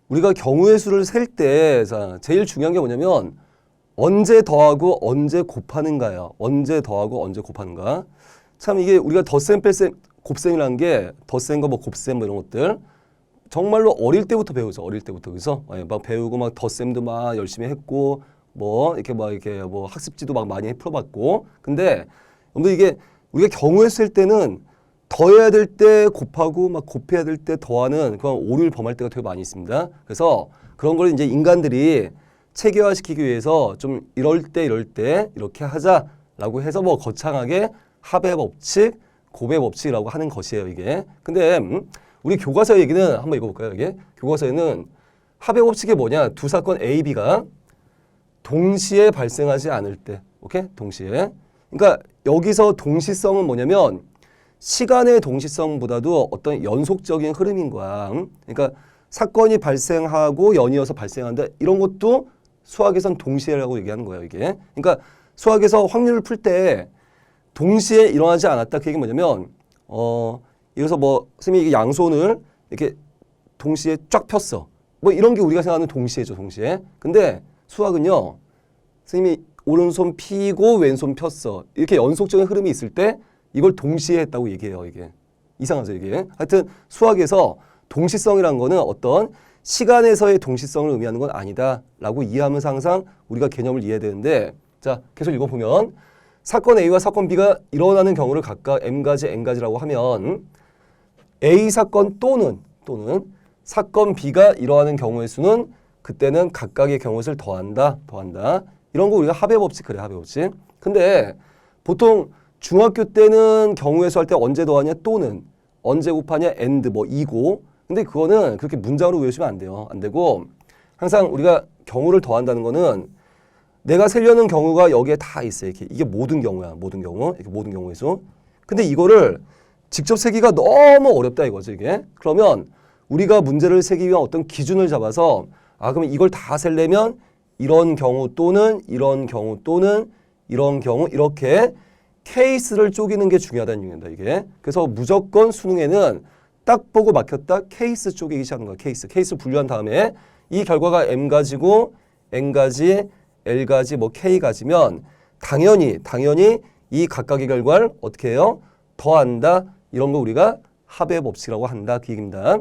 우리가 경우의 수를 셀 때 제일 중요한 게 뭐냐면 언제 더하고 언제 곱하는가요. 언제 더하고 언제 곱하는가. 참 이게 우리가 덧셈 뺄셈 곱셈이라는 게 덧셈과 뭐 곱셈 뭐 이런 것들 정말로 어릴 때부터 배우죠. 어릴 때부터. 그래서 막 배우고 막 덧셈도 막 열심히 했고 뭐 이렇게 뭐 학습지도 막 많이 풀어봤고. 근데 여러분들 이게 우리가 경우의 수일 때는 더해야 될 때 곱하고 막 곱해야 될 때 더하는 그런 오류를 범할 때가 되게 많이 있습니다. 그래서 그런 걸 이제 인간들이 체계화시키기 위해서 좀 이럴 때 이렇게 하자라고 해서 뭐 거창하게 합의 법칙, 곱의 법칙이라고 하는 것이에요, 이게. 근데 우리 교과서 얘기는 한번 읽어볼까요, 이게? 교과서에는 합의 법칙이 뭐냐? 두 사건 A, B가 동시에 발생하지 않을 때, 오케이? 동시에. 그러니까 여기서 동시성은 뭐냐면 시간의 동시성보다도 어떤 연속적인 흐름인 거야. 그러니까 사건이 발생하고 연이어서 발생한다. 이런 것도 수학에선 동시에라고 얘기하는 거예요, 이게. 그러니까 수학에서 확률을 풀 때 동시에 일어나지 않았다. 그 얘기는 뭐냐면 여기서 뭐 선생님이 양손을 이렇게 동시에 쫙 폈어. 뭐 이런 게 우리가 생각하는 동시에죠, 동시에. 근데 수학은요. 선생님이 오른손 피고 왼손 폈어. 이렇게 연속적인 흐름이 있을 때 이걸 동시에 했다고 얘기해요, 이게. 이상하죠, 이게. 하여튼 수학에서 동시성이라는 거는 어떤 시간에서의 동시성을 의미하는 건 아니다라고 이해하면서 항상 우리가 개념을 이해해야 되는데, 자, 계속 읽어보면 사건 A와 사건 B가 일어나는 경우를 각각 M가지, N가지라고 하면 A 사건 또는 사건 B가 일어나는 경우의 수는 그때는 각각의 경우의 수를 더한다. 이런 거 우리가 합의 법칙 그래, 합의 법칙. 근데 보통 중학교 때는 경우의 수 할 때 언제 더하냐 또는 언제 곱하냐 and 뭐 이고. 근데 그거는 그렇게 문장으로 외우시면 안 돼요. 안 되고 항상 우리가 경우를 더한다는 거는 내가 세려는 경우가 여기에 다 있어요. 이렇게. 이게 모든 경우야. 모든 경우. 이렇게 모든 경우의 수. 근데 이거를 직접 세기가 너무 어렵다 이거죠, 이게. 그러면 우리가 문제를 세기 위한 어떤 기준을 잡아서 그러면 이걸 다 세려면 이런 경우 또는 이런 경우 또는 이런 경우 이렇게 케이스를 쪼개는 게 중요하다는 얘기입니다, 이게. 그래서 무조건 수능에는 딱 보고 막혔다 케이스 쪼개기 시작하는 거야, 케이스 분류한 다음에 이 결과가 M가지고 N가지, L가지, 뭐 K가지면 당연히 이 각각의 결과를 어떻게 해요? 더한다. 이런 거 우리가 합의 법칙이라고 한다. 그 얘기입니다.